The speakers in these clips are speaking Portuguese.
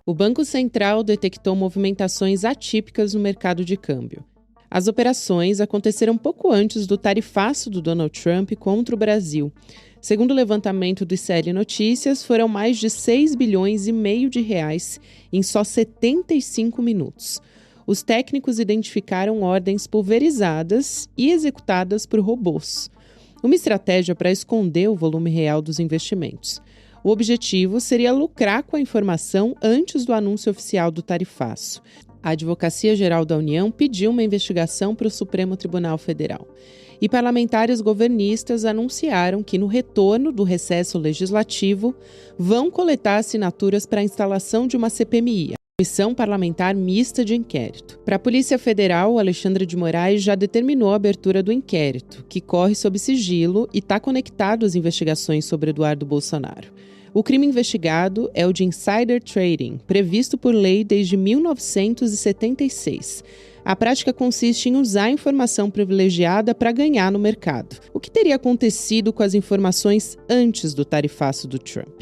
O Banco Central detectou movimentações atípicas no mercado de câmbio. As operações aconteceram pouco antes do tarifaço do Donald Trump contra o Brasil. Segundo o levantamento do ICL Notícias, foram mais de 6,5 bilhões de reais em só 75 minutos. Os técnicos identificaram ordens pulverizadas e executadas por robôs. Uma estratégia para esconder o volume real dos investimentos. O objetivo seria lucrar com a informação antes do anúncio oficial do tarifaço. A Advocacia Geral da União pediu uma investigação para o Supremo Tribunal Federal. E parlamentares governistas anunciaram que, no retorno do recesso legislativo, vão coletar assinaturas para a instalação de uma CPMI, a Comissão Parlamentar Mista de Inquérito. Para a Polícia Federal, Alexandre de Moraes já determinou a abertura do inquérito, que corre sob sigilo e está conectado às investigações sobre Eduardo Bolsonaro. O crime investigado é o de insider trading, previsto por lei desde 1976. A prática consiste em usar informação privilegiada para ganhar no mercado. O que teria acontecido com as informações antes do tarifaço do Trump?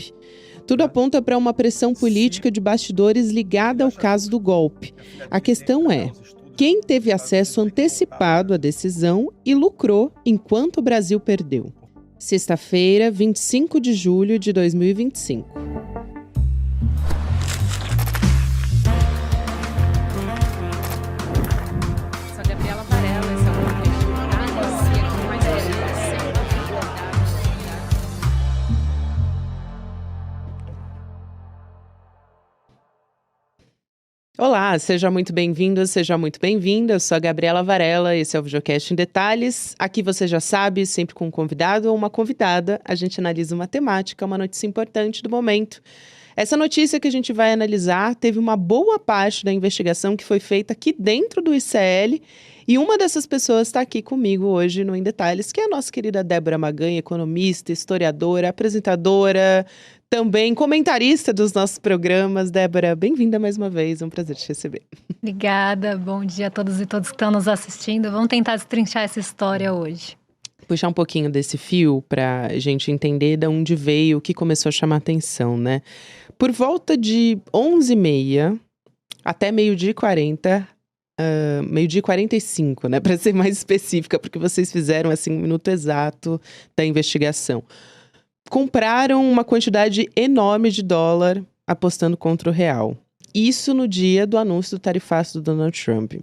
Tudo aponta para uma pressão política de bastidores ligada ao caso do golpe. A questão é: quem teve acesso antecipado à decisão e lucrou enquanto o Brasil perdeu? Sexta-feira, 25 de julho de 2025. Sou Gabriela Varela, esse é o podcast Análise, com mais Olá, seja muito bem-vindo, seja muito bem-vinda. Eu sou a Gabriela Varela, esse é o Videocast em Detalhes. Aqui você já sabe, sempre com um convidado ou uma convidada, a gente analisa uma temática, uma notícia importante do momento. Essa notícia que a gente vai analisar teve uma boa parte da investigação que foi feita aqui dentro do ICL e uma dessas pessoas está aqui comigo hoje no Em Detalhes, que é a nossa querida Débora Maganha, economista, historiadora, apresentadora, também comentarista dos nossos programas. Débora, bem-vinda mais uma vez, é um prazer te receber. Obrigada, bom dia a todos e todas que estão nos assistindo. Vamos tentar destrinchar essa história hoje. Puxar um pouquinho desse fio para a gente entender de onde veio, o que começou a chamar atenção, né? Por volta de 11h30 até meio-dia e 40, meio-dia e 45, né? Para ser mais específica, porque vocês fizeram assim um minuto exato da investigação. Compraram uma quantidade enorme de dólar apostando contra o real. Isso no dia do anúncio do tarifaço do Donald Trump.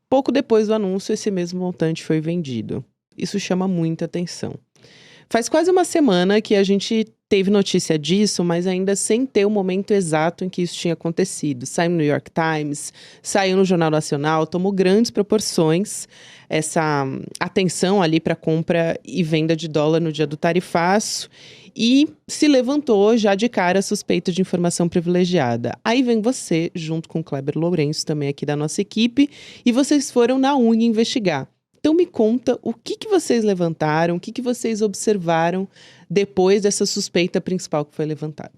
Pouco depois do anúncio, esse mesmo montante foi vendido. Isso chama muita atenção. Faz quase uma semana que a gente teve notícia disso, mas ainda sem ter o momento exato em que isso tinha acontecido. Saiu no New York Times, saiu no Jornal Nacional, tomou grandes proporções essa atenção ali para compra e venda de dólar no dia do tarifaço e se levantou já de cara a suspeita de informação privilegiada. Aí vem você, junto com o Kleber Lourenço, também aqui da nossa equipe, e vocês foram na unha investigar. Então me conta o que vocês levantaram, o que vocês observaram depois dessa suspeita principal que foi levantada.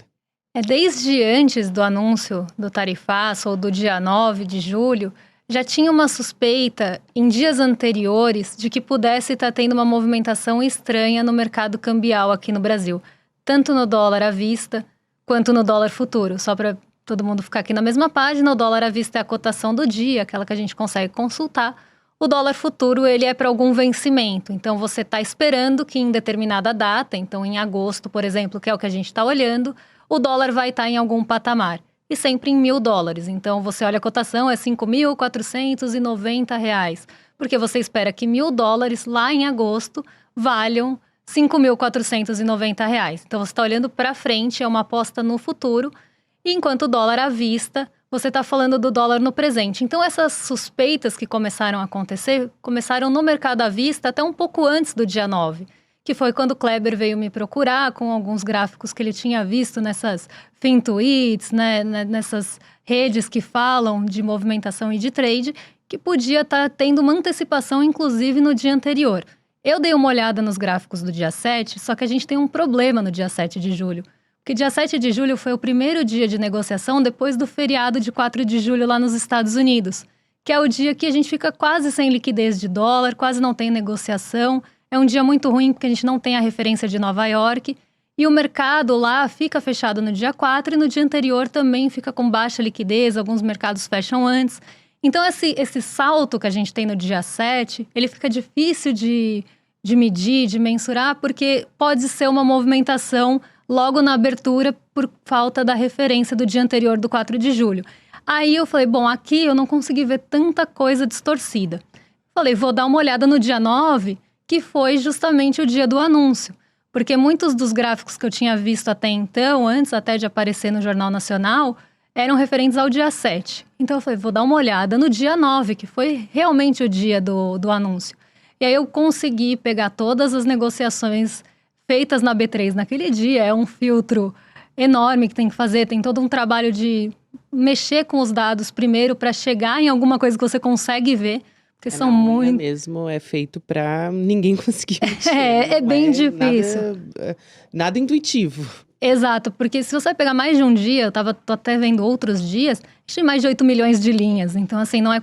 Desde antes do anúncio do tarifaço, ou do dia 9 de julho, já tinha uma suspeita em dias anteriores de que pudesse estar tendo uma movimentação estranha no mercado cambial aqui no Brasil. Tanto no dólar à vista, quanto no dólar futuro. Só para todo mundo ficar aqui na mesma página, o dólar à vista é a cotação do dia, aquela que a gente consegue consultar. O dólar futuro, ele é para algum vencimento. Então, você está esperando que em determinada data, então em agosto, por exemplo, que é o que a gente está olhando, o dólar vai estar em algum patamar. E sempre em $1.000. Então, você olha a cotação, é R$ 5.490. Porque você espera que $1.000 lá em agosto valham R$ 5.490. Então, você está olhando para frente, é uma aposta no futuro. E enquanto o dólar à vista, você está falando do dólar no presente. Então, essas suspeitas que começaram a acontecer, começaram no mercado à vista até um pouco antes do dia 9, que foi quando o Kleber veio me procurar com alguns gráficos que ele tinha visto nessas FinTweets, né, nessas redes que falam de movimentação e de trade, que podia estar tendo uma antecipação, inclusive, no dia anterior. Eu dei uma olhada nos gráficos do dia 7, só que a gente tem um problema no dia 7 de julho. Porque dia 7 de julho foi o primeiro dia de negociação depois do feriado de 4 de julho lá nos Estados Unidos, que é o dia que a gente fica quase sem liquidez de dólar, quase não tem negociação. É um dia muito ruim porque a gente não tem a referência de Nova York E o mercado lá fica fechado no dia 4 e no dia anterior também fica com baixa liquidez, alguns mercados fecham antes. Então, esse salto que a gente tem no dia 7, ele fica difícil de medir, de mensurar, porque pode ser uma movimentação logo na abertura por falta da referência do dia anterior, do 4 de julho. Aí eu falei, bom, aqui eu não consegui ver tanta coisa distorcida. Falei, vou dar uma olhada no dia 9, que foi justamente o dia do anúncio. Porque muitos dos gráficos que eu tinha visto até então, antes até de aparecer no Jornal Nacional, eram referentes ao dia 7. Então eu falei, vou dar uma olhada no dia 9, que foi realmente o dia do anúncio. E aí eu consegui pegar todas as negociações feitas na B3 naquele dia. É um filtro enorme que tem que fazer, tem todo um trabalho de mexer com os dados primeiro para chegar em alguma coisa que você consegue ver. Porque são muito... mesmo é feito para ninguém conseguir mexer. É bem difícil. Nada intuitivo. Exato, porque se você pegar mais de um dia, tô até vendo outros dias, tem mais de 8 milhões de linhas. Então, assim, não é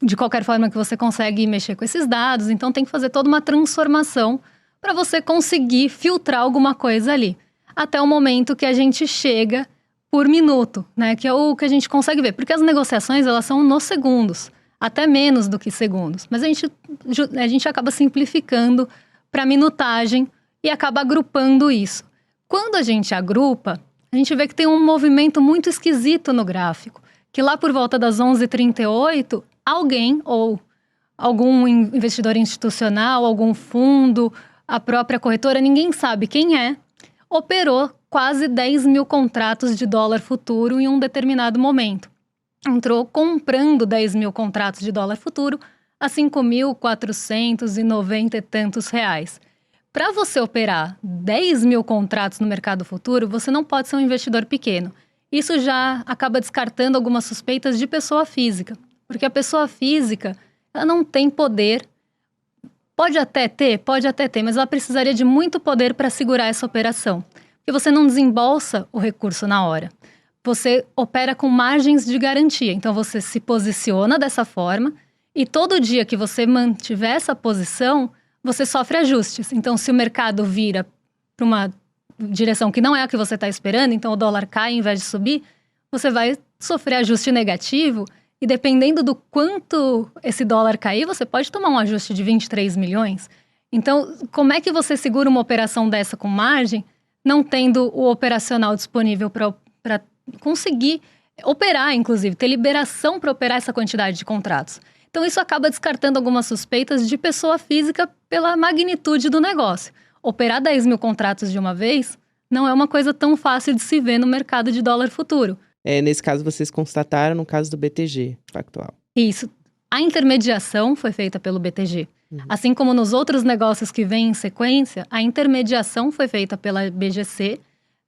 de qualquer forma que você consegue mexer com esses dados. Então, tem que fazer toda uma transformação para você conseguir filtrar alguma coisa ali. Até o momento que a gente chega por minuto, né? Que é o que a gente consegue ver. Porque as negociações, elas são nos segundos. Até menos do que segundos. Mas a gente acaba simplificando para minutagem e acaba agrupando isso. Quando a gente agrupa, a gente vê que tem um movimento muito esquisito no gráfico. Que lá por volta das 11h38, alguém ou algum investidor institucional, algum fundo, a própria corretora, ninguém sabe quem é, operou quase 10 mil contratos de dólar futuro em um determinado momento. Entrou comprando 10 mil contratos de dólar futuro a 5.490 e tantos reais. Para você operar 10 mil contratos no mercado futuro, você não pode ser um investidor pequeno. Isso já acaba descartando algumas suspeitas de pessoa física. Porque a pessoa física, ela não tem poder. Pode até ter, mas ela precisaria de muito poder para segurar essa operação. Porque você não desembolsa o recurso na hora. Você opera com margens de garantia. Então, você se posiciona dessa forma e todo dia que você mantiver essa posição, você sofre ajustes. Então, se o mercado vira para uma direção que não é a que você está esperando, então o dólar cai em vez de subir, você vai sofrer ajuste negativo e dependendo do quanto esse dólar cair, você pode tomar um ajuste de 23 milhões. Então, como é que você segura uma operação dessa com margem, não tendo o operacional disponível para conseguir operar, inclusive, ter liberação para operar essa quantidade de contratos. Então, isso acaba descartando algumas suspeitas de pessoa física pela magnitude do negócio. Operar 10 mil contratos de uma vez não é uma coisa tão fácil de se ver no mercado de dólar futuro. Nesse caso, vocês constataram no caso do BTG Pactual. Isso. A intermediação foi feita pelo BTG. Assim como nos outros negócios que vêm em sequência, a intermediação foi feita pela BGC,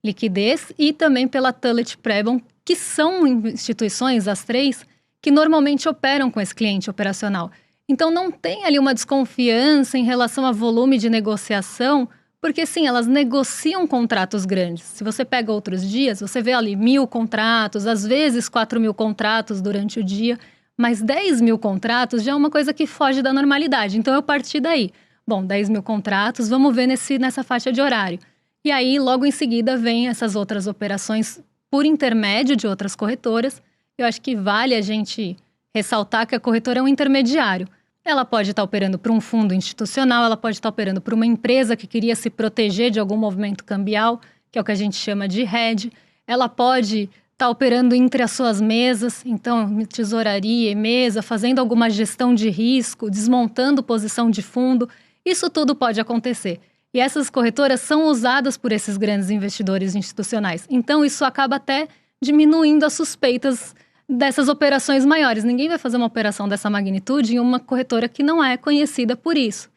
Liquidez, e também pela Tullett Prebon, que são instituições, as três, que normalmente operam com esse cliente operacional. Então, não tem ali uma desconfiança em relação a volume de negociação, porque sim, elas negociam contratos grandes. Se você pega outros dias, você vê ali 1.000 contratos, às vezes 4.000 contratos durante o dia, mas 10 mil contratos já é uma coisa que foge da normalidade. Então, eu parti daí. Bom, 10 mil contratos, vamos ver nessa faixa de horário. E aí, logo em seguida, vem essas outras operações por intermédio de outras corretoras. Eu acho que vale a gente ressaltar que a corretora é um intermediário. Ela pode estar operando para um fundo institucional, ela pode estar operando para uma empresa que queria se proteger de algum movimento cambial, que é o que a gente chama de hedge. Ela pode estar operando entre as suas mesas, então tesouraria e mesa, fazendo alguma gestão de risco, desmontando posição de fundo. Isso tudo pode acontecer. E essas corretoras são usadas por esses grandes investidores institucionais. Então, isso acaba até diminuindo as suspeitas dessas operações maiores. Ninguém vai fazer uma operação dessa magnitude em uma corretora que não é conhecida por isso.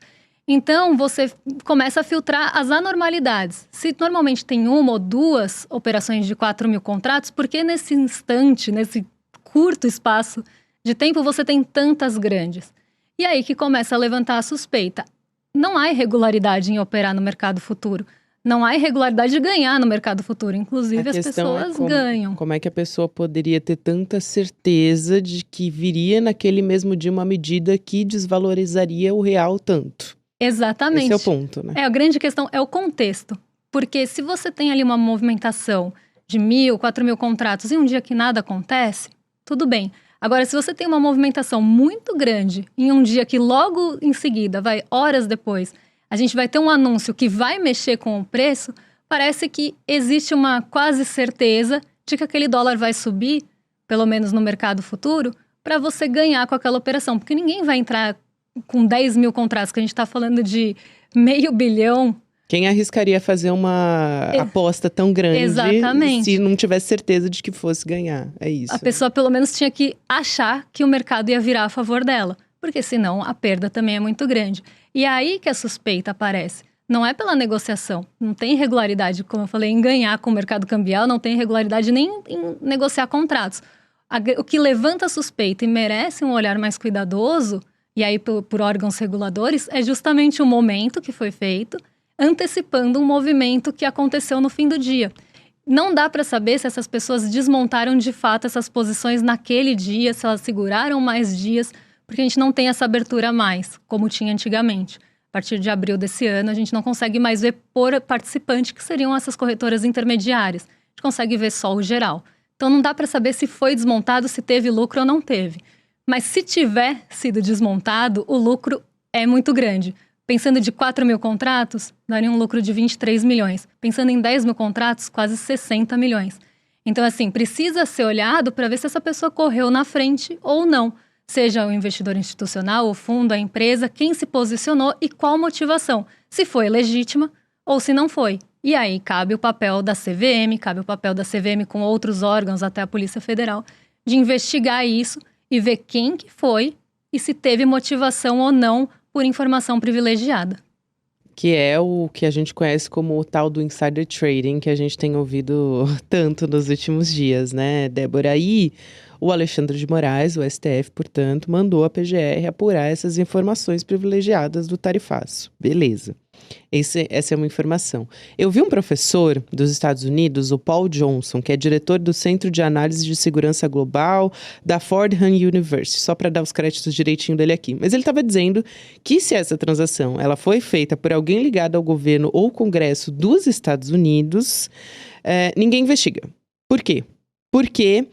Então, você começa a filtrar as anormalidades. Se normalmente tem uma ou duas operações de 4 mil contratos, por que nesse instante, nesse curto espaço de tempo, você tem tantas grandes? E aí que começa a levantar a suspeita. Não há irregularidade em operar no mercado futuro. Não há irregularidade de ganhar no mercado futuro. Inclusive, as pessoas ganham. Como é que a pessoa poderia ter tanta certeza de que viria naquele mesmo dia uma medida que desvalorizaria o real tanto? Exatamente. Esse é o ponto, né? A grande questão é o contexto. Porque se você tem ali uma movimentação de 1.000, 4.000 contratos em um dia que nada acontece, tudo bem. Agora, se você tem uma movimentação muito grande em um dia que logo em seguida, horas depois, a gente vai ter um anúncio que vai mexer com o preço, parece que existe uma quase certeza de que aquele dólar vai subir, pelo menos no mercado futuro, para você ganhar com aquela operação. Porque ninguém vai entrar com 10.000 contratos, que a gente está falando de 500 milhão. Quem arriscaria fazer uma aposta tão grande Exatamente. se não tivesse certeza de que fosse ganhar? É isso. A pessoa pelo menos tinha que achar que o mercado ia virar a favor dela, porque senão a perda também é muito grande. E é aí que a suspeita aparece. Não é pela negociação, não tem irregularidade, como eu falei, em ganhar com o mercado cambial, não tem irregularidade nem em negociar contratos. O que levanta a suspeita e merece um olhar mais cuidadoso, e aí por órgãos reguladores, é justamente o momento que foi feito, antecipando um movimento que aconteceu no fim do dia. Não dá para saber se essas pessoas desmontaram de fato essas posições naquele dia, se elas seguraram mais dias, porque a gente não tem essa abertura mais, como tinha antigamente. A partir de abril desse ano, a gente não consegue mais ver por participante, que seriam essas corretoras intermediárias. A gente consegue ver só o geral. Então não dá para saber se foi desmontado, se teve lucro ou não teve. Mas se tiver sido desmontado, o lucro é muito grande. Pensando de 4.000 contratos, daria um lucro de 23 milhões. Pensando em 10.000 contratos, quase 60 milhões. Então, assim, precisa ser olhado para ver se essa pessoa correu na frente ou não. Seja o investidor institucional, o fundo, a empresa, quem se posicionou e qual motivação. Se foi legítima ou se não foi. E aí cabe o papel da CVM, cabe o papel da CVM com outros órgãos, até a Polícia Federal, de investigar isso e ver quem que foi e se teve motivação ou não por informação privilegiada. Que é o que a gente conhece como o tal do insider trading, que a gente tem ouvido tanto nos últimos dias, né, Débora? Aí, o Alexandre de Moraes, o STF, portanto, mandou a PGR apurar essas informações privilegiadas do tarifaço. Beleza. Essa é uma informação. Eu vi um professor dos Estados Unidos, o Paul Johnson, que é diretor do Centro de Análise de Segurança Global da Fordham University, só para dar os créditos direitinho dele aqui. Mas ele estava dizendo que se essa transação ela foi feita por alguém ligado ao governo ou Congresso dos Estados Unidos, ninguém investiga. Por quê? Porque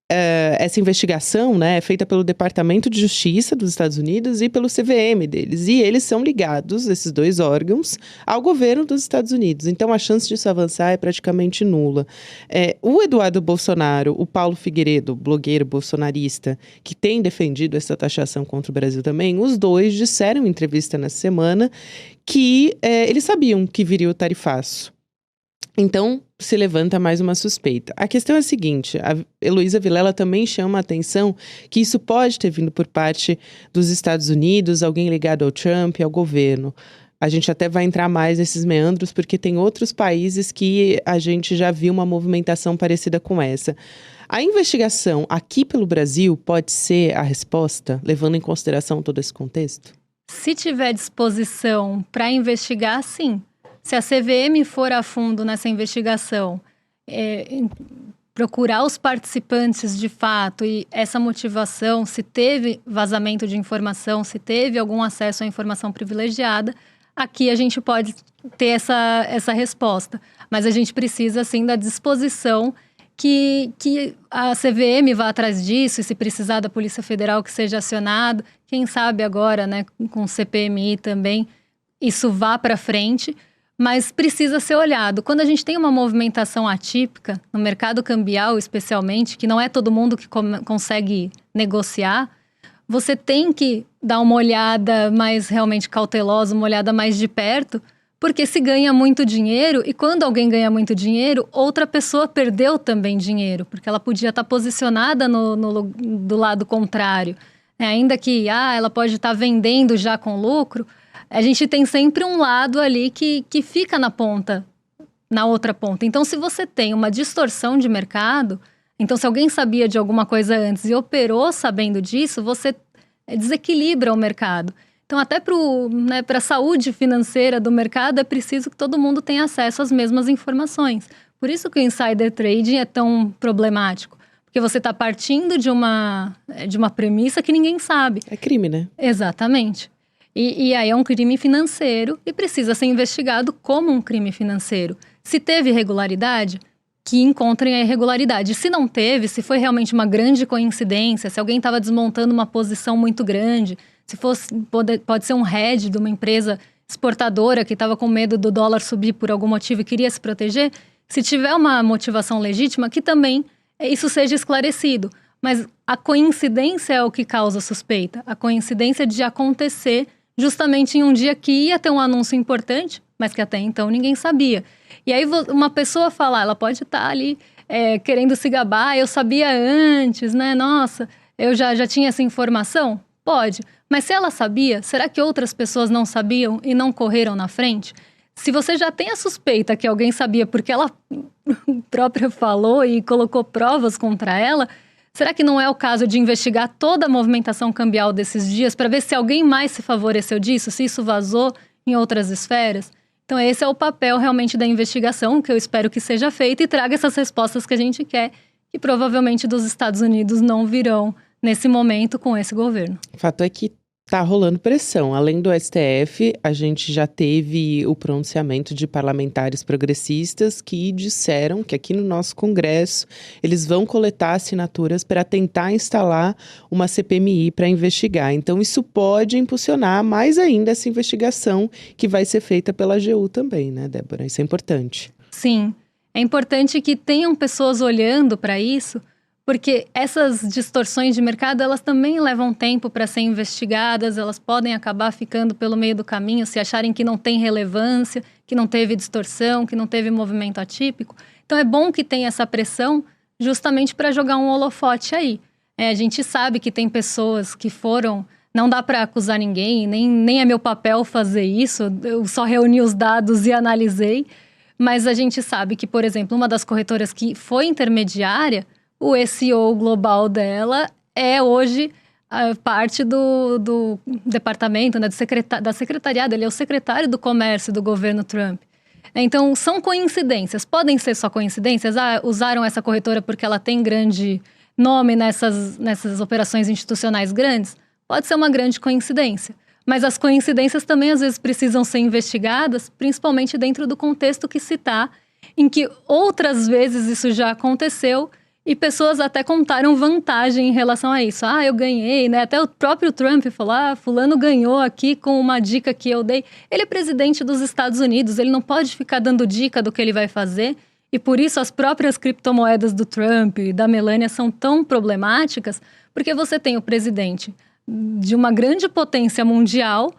essa investigação, né, é feita pelo Departamento de Justiça dos Estados Unidos e pelo CVM deles. E eles são ligados, esses dois órgãos, ao governo dos Estados Unidos. Então, a chance disso avançar é praticamente nula. O Eduardo Bolsonaro, o Paulo Figueiredo, blogueiro bolsonarista, que tem defendido essa taxação contra o Brasil também, os dois disseram em entrevista nessa semana que eles sabiam que viria o tarifaço. Então, se levanta mais uma suspeita. A questão é a seguinte, a Heloísa Vilela também chama a atenção que isso pode ter vindo por parte dos Estados Unidos, alguém ligado ao Trump, ao governo. A gente até vai entrar mais nesses meandros, porque tem outros países que a gente já viu uma movimentação parecida com essa. A investigação aqui pelo Brasil pode ser a resposta, levando em consideração todo esse contexto? Se tiver disposição para investigar, sim. Se a CVM for a fundo nessa investigação, procurar os participantes de fato e essa motivação, se teve vazamento de informação, se teve algum acesso à informação privilegiada, aqui a gente pode ter essa resposta. Mas a gente precisa, sim, da disposição que a CVM vá atrás disso, e se precisar da Polícia Federal que seja acionado, quem sabe agora, né, com o CPMI também, isso vá para frente. Mas precisa ser olhado. Quando a gente tem uma movimentação atípica, no mercado cambial especialmente, que não é todo mundo que consegue negociar, você tem que dar uma olhada mais realmente cautelosa, uma olhada mais de perto, porque se ganha muito dinheiro, e quando alguém ganha muito dinheiro, outra pessoa perdeu também dinheiro, porque ela podia estar posicionada do lado contrário. Ainda que ela pode estar vendendo já com lucro, a gente tem sempre um lado ali que fica na outra ponta. Então, se você tem uma distorção de mercado, então se alguém sabia de alguma coisa antes e operou sabendo disso, você desequilibra o mercado. Então, até para a saúde financeira do mercado, é preciso que todo mundo tenha acesso às mesmas informações. Por isso que o insider trading é tão problemático. Porque você está partindo de uma premissa que ninguém sabe. É crime, né? Exatamente. E aí é um crime financeiro e precisa ser investigado como um crime financeiro. Se teve irregularidade, que encontrem a irregularidade. Se não teve, se foi realmente uma grande coincidência, se alguém estava desmontando uma posição muito grande, se fosse, pode ser um head de uma empresa exportadora que estava com medo do dólar subir por algum motivo e queria se proteger, se tiver uma motivação legítima, que também isso seja esclarecido. Mas a coincidência é o que causa suspeita. A coincidência de acontecer justamente em um dia que ia ter um anúncio importante, mas que até então ninguém sabia. E aí uma pessoa falar, ela pode estar ali querendo se gabar, eu sabia antes, né? Nossa, eu já tinha essa informação? Pode. Mas se ela sabia, será que outras pessoas não sabiam e não correram na frente? Se você já tem a suspeita que alguém sabia porque ela própria falou e colocou provas contra ela, será que não é o caso de investigar toda a movimentação cambial desses dias para ver se alguém mais se favoreceu disso, se isso vazou em outras esferas? Então esse é o papel realmente da investigação, que eu espero que seja feito e traga essas respostas que a gente quer, que provavelmente dos Estados Unidos não virão nesse momento com esse governo. O fato é que tá rolando pressão. Além do STF, a gente já teve o pronunciamento de parlamentares progressistas que disseram que aqui no nosso Congresso eles vão coletar assinaturas para tentar instalar uma CPMI para investigar. Então isso pode impulsionar mais ainda essa investigação que vai ser feita pela AGU também, né, Débora? Isso é importante. Sim, é importante que tenham pessoas olhando para isso, porque essas distorções de mercado, elas também levam tempo para serem investigadas, elas podem acabar ficando pelo meio do caminho, se acharem que não tem relevância, que não teve distorção, que não teve movimento atípico. Então é bom que tenha essa pressão justamente para jogar um holofote aí. A gente sabe que tem pessoas que foram... Não dá para acusar ninguém, nem é meu papel fazer isso, eu só reuni os dados e analisei. Mas a gente sabe que, por exemplo, uma das corretoras que foi intermediária, o SEO global dela é hoje parte do departamento, né, da secretariado. Ele é o secretário do comércio do governo Trump. Então, são coincidências. Podem ser só coincidências. Usaram essa corretora porque ela tem grande nome nessas operações institucionais grandes. Pode ser uma grande coincidência. Mas as coincidências também, às vezes, precisam ser investigadas, principalmente dentro do contexto que se está, em que outras vezes isso já aconteceu. E pessoas até contaram vantagem em relação a isso. Eu ganhei, né? Até o próprio Trump falou, fulano ganhou aqui com uma dica que eu dei. Ele é presidente dos Estados Unidos, ele não pode ficar dando dica do que ele vai fazer. E por isso as próprias criptomoedas do Trump e da Melania são tão problemáticas, porque você tem o presidente de uma grande potência mundial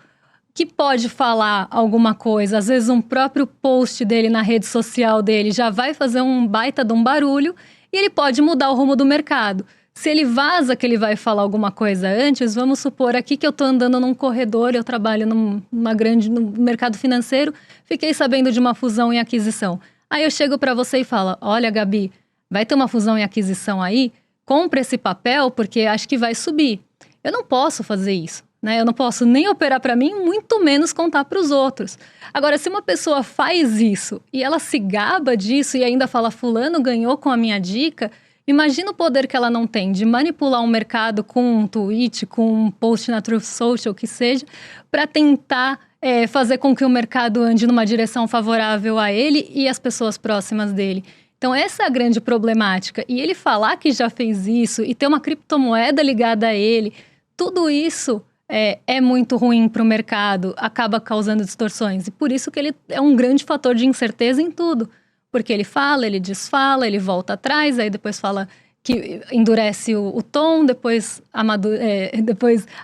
que pode falar alguma coisa. Às vezes um próprio post dele na rede social dele já vai fazer um baita de um barulho, e ele pode mudar o rumo do mercado. Se ele vaza que ele vai falar alguma coisa antes, vamos supor aqui que eu estou andando num corredor, eu trabalho no mercado financeiro, fiquei sabendo de uma fusão e aquisição. Aí eu chego para você e falo, olha, Gabi, vai ter uma fusão e aquisição aí? Compre esse papel porque acho que vai subir. Eu não posso fazer isso, né? Eu não posso nem operar para mim, muito menos contar para os outros. Agora, se uma pessoa faz isso e ela se gaba disso e ainda fala, fulano ganhou com a minha dica, imagina o poder que ela não tem de manipular um mercado com um tweet, com um post na Truth Social, que seja, para tentar fazer com que o mercado ande numa direção favorável a ele e as pessoas próximas dele. Então, essa é a grande problemática. E ele falar que já fez isso e ter uma criptomoeda ligada a ele, tudo isso é muito ruim para o mercado, acaba causando distorções. E por isso que ele é um grande fator de incerteza em tudo. Porque ele fala, ele desfala, ele volta atrás, aí depois fala que endurece o tom, depois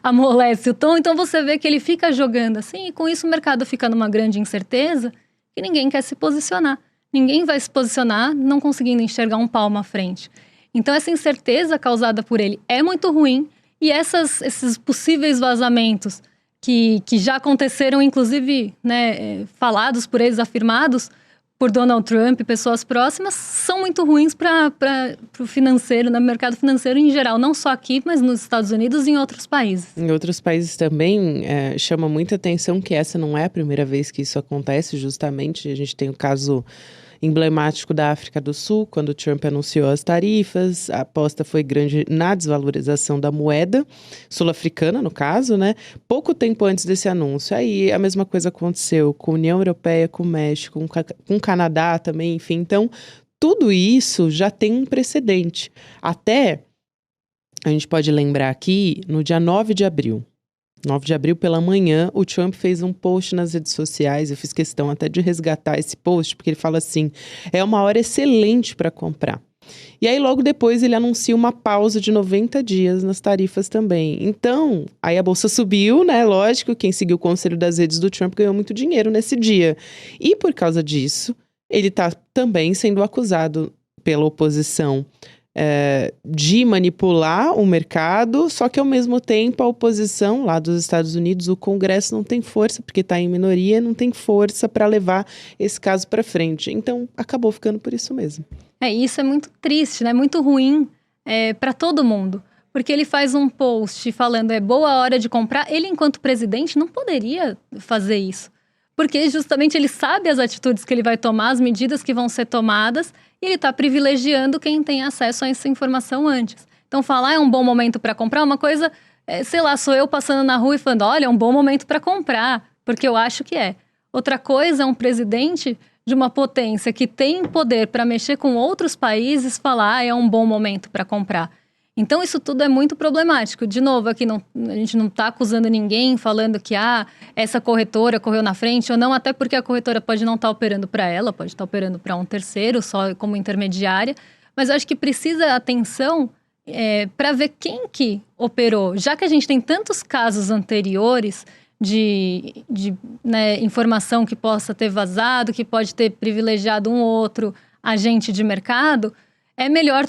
amolece o tom. Então, você vê que ele fica jogando assim, e com isso o mercado fica numa grande incerteza que ninguém quer se posicionar. Ninguém vai se posicionar não conseguindo enxergar um palmo à frente. Então, essa incerteza causada por ele é muito ruim. E esses possíveis vazamentos que já aconteceram, inclusive, né, falados por eles, afirmados por Donald Trump e pessoas próximas, são muito ruins para o financeiro, no mercado financeiro em geral. Não só aqui, mas nos Estados Unidos e em outros países. Em outros países também chama muita atenção que essa não é a primeira vez que isso acontece, justamente. A gente tem o caso emblemático da África do Sul, quando o Trump anunciou as tarifas. A aposta foi grande na desvalorização da moeda sul-africana, no caso, né? Pouco tempo antes desse anúncio. Aí a mesma coisa aconteceu com a União Europeia, com o México, com o Canadá também, enfim. Então, tudo isso já tem um precedente. Até, a gente pode lembrar aqui, no dia 9 de abril. 9 de abril pela manhã, o Trump fez um post nas redes sociais. Eu fiz questão até de resgatar esse post, porque ele fala assim: é uma hora excelente para comprar. E aí, logo depois, ele anuncia uma pausa de 90 dias nas tarifas também. Então, aí a bolsa subiu, né? Lógico, quem seguiu o conselho das redes do Trump ganhou muito dinheiro nesse dia. E por causa disso, ele está também sendo acusado pela oposição de manipular o mercado, só que ao mesmo tempo a oposição lá dos Estados Unidos, o Congresso não tem força, porque está em minoria, não tem força para levar esse caso para frente. Então, acabou ficando por isso mesmo. Isso é muito triste, né? Muito ruim para todo mundo. Porque ele faz um post falando é boa hora de comprar. Ele, enquanto presidente, não poderia fazer isso. Porque justamente ele sabe as atitudes que ele vai tomar, as medidas que vão ser tomadas, e ele está privilegiando quem tem acesso a essa informação antes. Então, falar é um bom momento para comprar, uma coisa, sei lá, sou eu passando na rua e falando, olha, é um bom momento para comprar, porque eu acho que é. Outra coisa é um presidente de uma potência que tem poder para mexer com outros países falar, é um bom momento para comprar. Então, isso tudo é muito problemático. De novo, aqui a gente não está acusando ninguém, falando que essa corretora correu na frente ou não, até porque a corretora pode não estar operando para ela, pode estar operando para um terceiro, só como intermediária. Mas eu acho que precisa atenção para ver quem que operou. Já que a gente tem tantos casos anteriores de informação que possa ter vazado, que pode ter privilegiado um ou outro agente de mercado, é melhor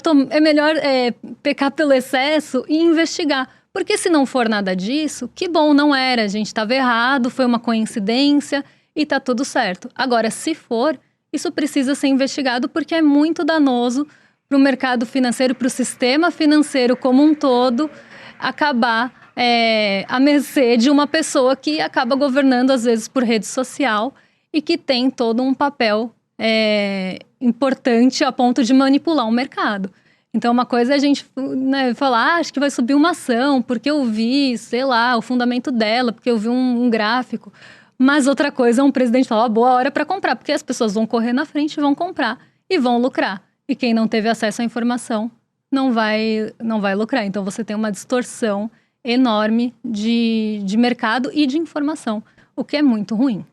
pecar pelo excesso e investigar. Porque se não for nada disso, que bom, não era. A gente estava errado, foi uma coincidência e está tudo certo. Agora, se for, isso precisa ser investigado porque é muito danoso para o mercado financeiro, para o sistema financeiro como um todo, acabar à mercê de uma pessoa que acaba governando, às vezes, por rede social e que tem todo um papel importante a ponto de manipular o mercado. Então, uma coisa é a gente falar, acho que vai subir uma ação, porque eu vi, sei lá, o fundamento dela, porque eu vi um gráfico. Mas outra coisa é um presidente falar, boa hora para comprar, porque as pessoas vão correr na frente, vão comprar e vão lucrar. E quem não teve acesso à informação não vai lucrar. Então, você tem uma distorção enorme de mercado e de informação, o que é muito ruim.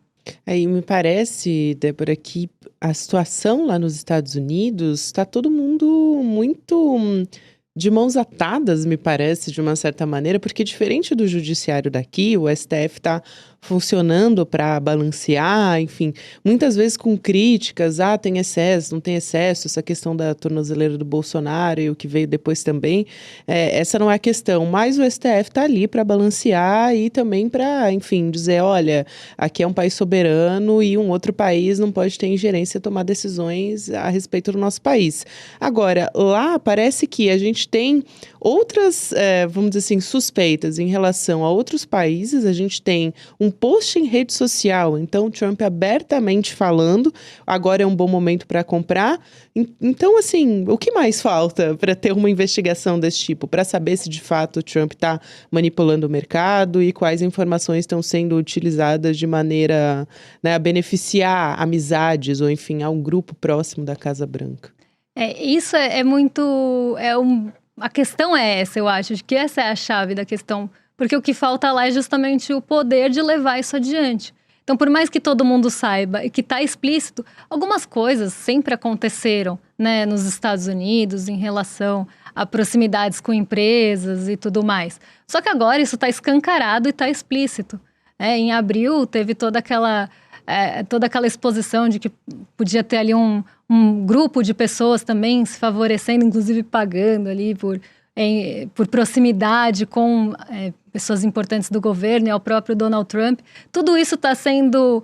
Aí me parece, Débora, que a situação lá nos Estados Unidos está todo mundo muito de mãos atadas, me parece, de uma certa maneira, porque diferente do judiciário daqui, o STF está funcionando para balancear, enfim, muitas vezes com críticas, tem excesso, não tem excesso, essa questão da tornozeleira do Bolsonaro e o que veio depois também, essa não é a questão, mas o STF está ali para balancear e também para, enfim, dizer, olha, aqui é um país soberano e um outro país não pode ter ingerência, tomar decisões a respeito do nosso país. Agora, lá parece que a gente tem outras, vamos dizer assim, suspeitas em relação a outros países, a gente tem um post em rede social, então Trump abertamente falando, agora é um bom momento para comprar. Então, assim, o que mais falta para ter uma investigação desse tipo? Para saber se de fato o Trump está manipulando o mercado e quais informações estão sendo utilizadas de maneira, a beneficiar amizades ou, enfim, a um grupo próximo da Casa Branca. Isso é muito... A questão é essa, eu acho, de que essa é a chave da questão. Porque o que falta lá é justamente o poder de levar isso adiante. Então, por mais que todo mundo saiba e que está explícito, algumas coisas sempre aconteceram, né, nos Estados Unidos em relação a proximidades com empresas e tudo mais. Só que agora isso está escancarado e está explícito. Em abril teve toda aquela exposição de que podia ter ali um grupo de pessoas também se favorecendo, inclusive pagando ali por proximidade com pessoas importantes do governo e ao próprio Donald Trump. Tudo isso está sendo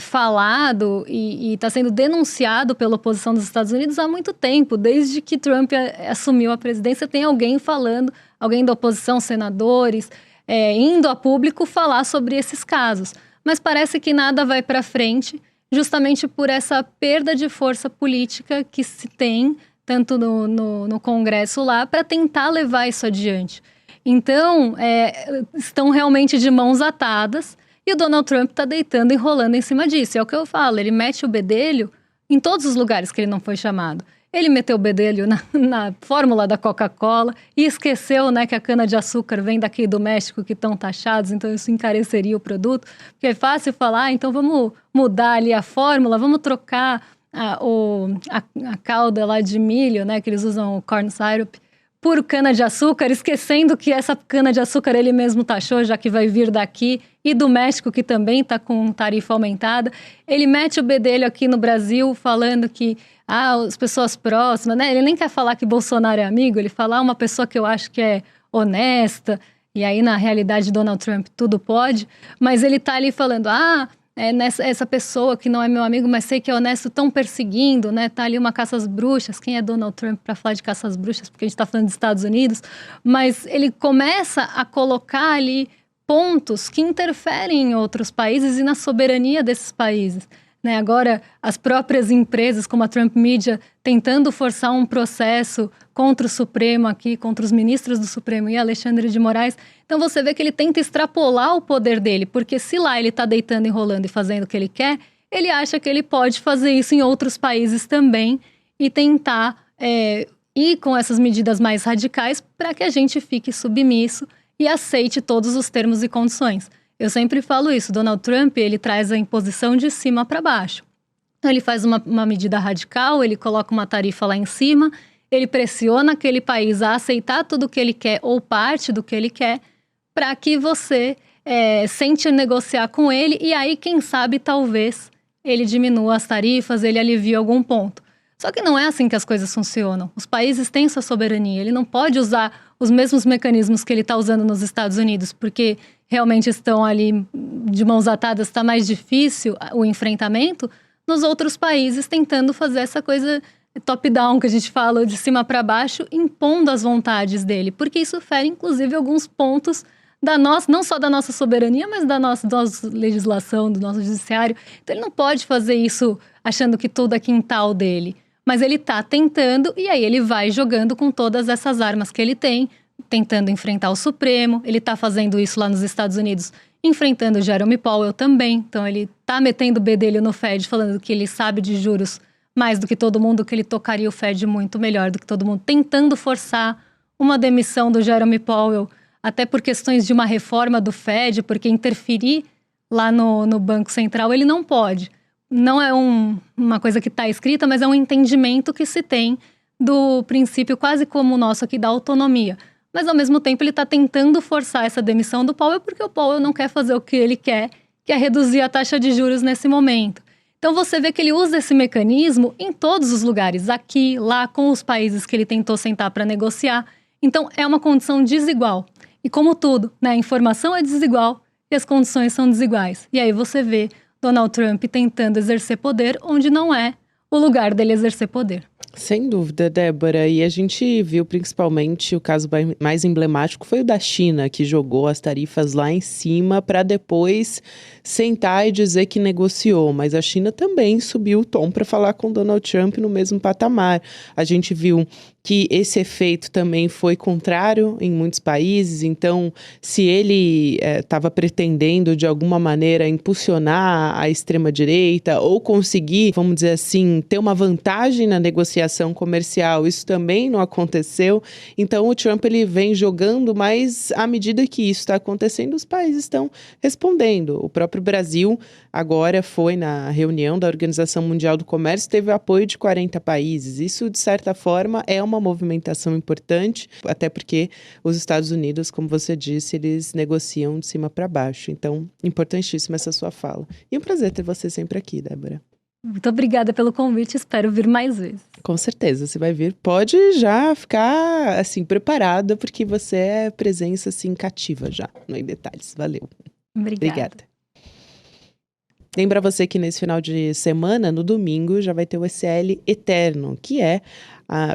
falado e está sendo denunciado pela oposição dos Estados Unidos há muito tempo. Desde que Trump assumiu a presidência, tem alguém falando, alguém da oposição, senadores, indo a público falar sobre esses casos. Mas parece que nada vai para frente. justamente por essa perda de força política que se tem, tanto no Congresso lá, para tentar levar isso adiante. Então, estão realmente de mãos atadas e o Donald Trump está deitando e rolando em cima disso. É o que eu falo, ele mete o bedelho em todos os lugares que ele não foi chamado. Ele meteu o bedelho na fórmula da Coca-Cola e esqueceu, né, que a cana-de-açúcar vem daqui do México, que estão taxados, então isso encareceria o produto. Porque é fácil falar, então vamos mudar ali a fórmula, vamos trocar a calda lá de milho, né, que eles usam o corn syrup, por cana-de-açúcar, esquecendo que essa cana-de-açúcar ele mesmo taxou, já que vai vir daqui, e do México, que também está com tarifa aumentada. Ele mete o bedelho aqui no Brasil, falando que as pessoas próximas, né? Ele nem quer falar que Bolsonaro é amigo, ele fala uma pessoa que eu acho que é honesta, e aí na realidade Donald Trump tudo pode, mas ele tá ali falando, essa pessoa que não é meu amigo, mas sei que é honesto, estão perseguindo, né? Tá ali uma caça às bruxas. Quem é Donald Trump para falar de caça às bruxas? Porque a gente está falando dos Estados Unidos. Mas ele começa a colocar ali pontos que interferem em outros países e na soberania desses países. Né? Agora, as próprias empresas, como a Trump Media, tentando forçar um processo contra o Supremo aqui, contra os ministros do Supremo e Alexandre de Moraes. Então, você vê que ele tenta extrapolar o poder dele, porque se lá ele está deitando, enrolando e fazendo o que ele quer, ele acha que ele pode fazer isso em outros países também e tentar ir com essas medidas mais radicais para que a gente fique submisso e aceite todos os termos e condições. Eu sempre falo isso, Donald Trump, ele traz a imposição de cima para baixo. Então, ele faz uma medida radical, ele coloca uma tarifa lá em cima, ele pressiona aquele país a aceitar tudo o que ele quer ou parte do que ele quer, para que você sente negociar com ele e aí, quem sabe, talvez ele diminua as tarifas, ele alivie algum ponto. Só que não é assim que as coisas funcionam. Os países têm sua soberania, ele não pode usar os mesmos mecanismos que ele está usando nos Estados Unidos, porque realmente estão ali de mãos atadas, está mais difícil o enfrentamento, nos outros países tentando fazer essa coisa top-down, que a gente fala, de cima para baixo, impondo as vontades dele, porque isso fere, inclusive, alguns pontos da nossa, não só da nossa soberania, mas da nossa legislação, do nosso judiciário. Então, ele não pode fazer isso achando que tudo é quintal dele. Mas ele está tentando, e aí ele vai jogando com todas essas armas que ele tem, tentando enfrentar o Supremo. Ele está fazendo isso lá nos Estados Unidos, enfrentando o Jerome Powell também. Então, ele está metendo o bedelho no Fed, falando que ele sabe de juros mais do que todo mundo, que ele tocaria o Fed muito melhor do que todo mundo, tentando forçar uma demissão do Jerome Powell, até por questões de uma reforma do Fed, porque interferir lá no Banco Central ele não pode. Não é uma coisa que está escrita, mas é um entendimento que se tem do princípio quase como o nosso aqui da autonomia. Mas, ao mesmo tempo, ele está tentando forçar essa demissão do Powell porque o Powell não quer fazer o que ele quer, que é reduzir a taxa de juros nesse momento. Então, você vê que ele usa esse mecanismo em todos os lugares, aqui, lá, com os países que ele tentou sentar para negociar. Então, é uma condição desigual. E como tudo, né, a informação é desigual e as condições são desiguais. E aí você vê Donald Trump tentando exercer poder onde não é o lugar dele exercer poder. Sem dúvida, Débora. E a gente viu principalmente o caso mais emblemático foi o da China, que jogou as tarifas lá em cima para depois sentar e dizer que negociou. Mas a China também subiu o tom para falar com Donald Trump no mesmo patamar. A gente viu que esse efeito também foi contrário em muitos países. Então, se ele estava pretendendo, de alguma maneira, impulsionar a extrema-direita ou conseguir, vamos dizer assim, ter uma vantagem na negociação comercial, isso também não aconteceu. Então, o Trump ele vem jogando, mas à medida que isso está acontecendo, os países estão respondendo. O próprio Brasil agora foi na reunião da Organização Mundial do Comércio, teve o apoio de 40 países. Isso, de certa forma, é uma movimentação importante, até porque os Estados Unidos, como você disse, eles negociam de cima para baixo. Então, importantíssima essa sua fala. E é um prazer ter você sempre aqui, Débora. Muito obrigada pelo convite, espero vir mais vezes. Com certeza, você vai vir. Pode já ficar, assim, preparada, porque você é presença, assim, cativa já, no Em Detalhes. Valeu. Obrigada. Obrigada. Lembra você que nesse final de semana, no domingo, já vai ter o ECL Eterno, que é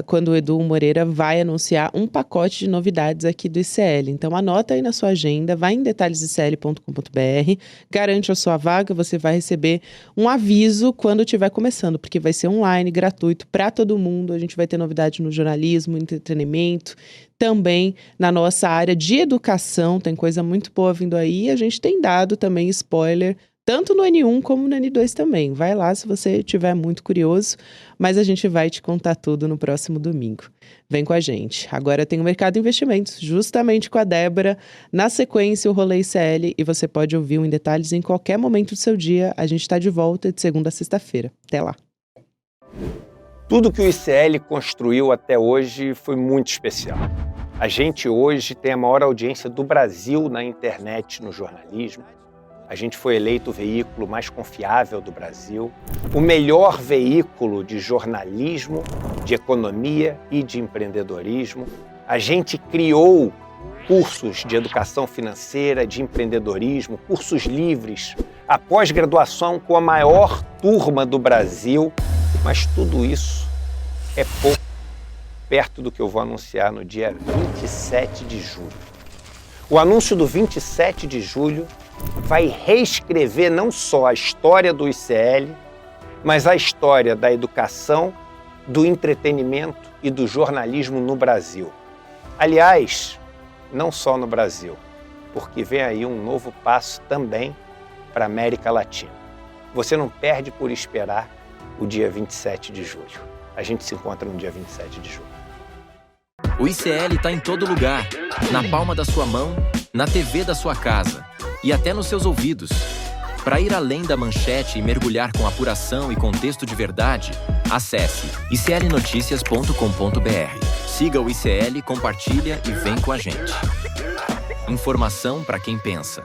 quando o Edu Moreira vai anunciar um pacote de novidades aqui do ICL. Então anota aí na sua agenda, vai em detalhesicl.com.br, garante a sua vaga, você vai receber um aviso quando estiver começando, porque vai ser online, gratuito, para todo mundo. A gente vai ter novidade no jornalismo, entretenimento, também na nossa área de educação, tem coisa muito boa vindo aí. A gente tem dado também spoiler, tanto no N1 como no N2 também. Vai lá se você estiver muito curioso, mas a gente vai te contar tudo no próximo domingo. Vem com a gente. Agora tem o Mercado Investimentos, justamente com a Débora. Na sequência, o Rolê ICL, e você pode ouvir Em Detalhes em qualquer momento do seu dia. A gente está de volta de segunda a sexta-feira. Até lá. Tudo que o ICL construiu até hoje foi muito especial. A gente hoje tem a maior audiência do Brasil na internet, no jornalismo. A gente foi eleito o veículo mais confiável do Brasil, o melhor veículo de jornalismo, de economia e de empreendedorismo. A gente criou cursos de educação financeira, de empreendedorismo, cursos livres, a pós-graduação com a maior turma do Brasil. Mas tudo isso é pouco perto do que eu vou anunciar no dia 27 de julho. O anúncio do 27 de julho vai reescrever não só a história do ICL, mas a história da educação, do entretenimento e do jornalismo no Brasil. Aliás, não só no Brasil, porque vem aí um novo passo também para a América Latina. Você não perde por esperar o dia 27 de julho. A gente se encontra no dia 27 de julho. O ICL está em todo lugar, na palma da sua mão, na TV da sua casa e até nos seus ouvidos. Para ir além da manchete e mergulhar com apuração e contexto de verdade, acesse iclnoticias.com.br. Siga o ICL, compartilha e vem com a gente. Informação para quem pensa.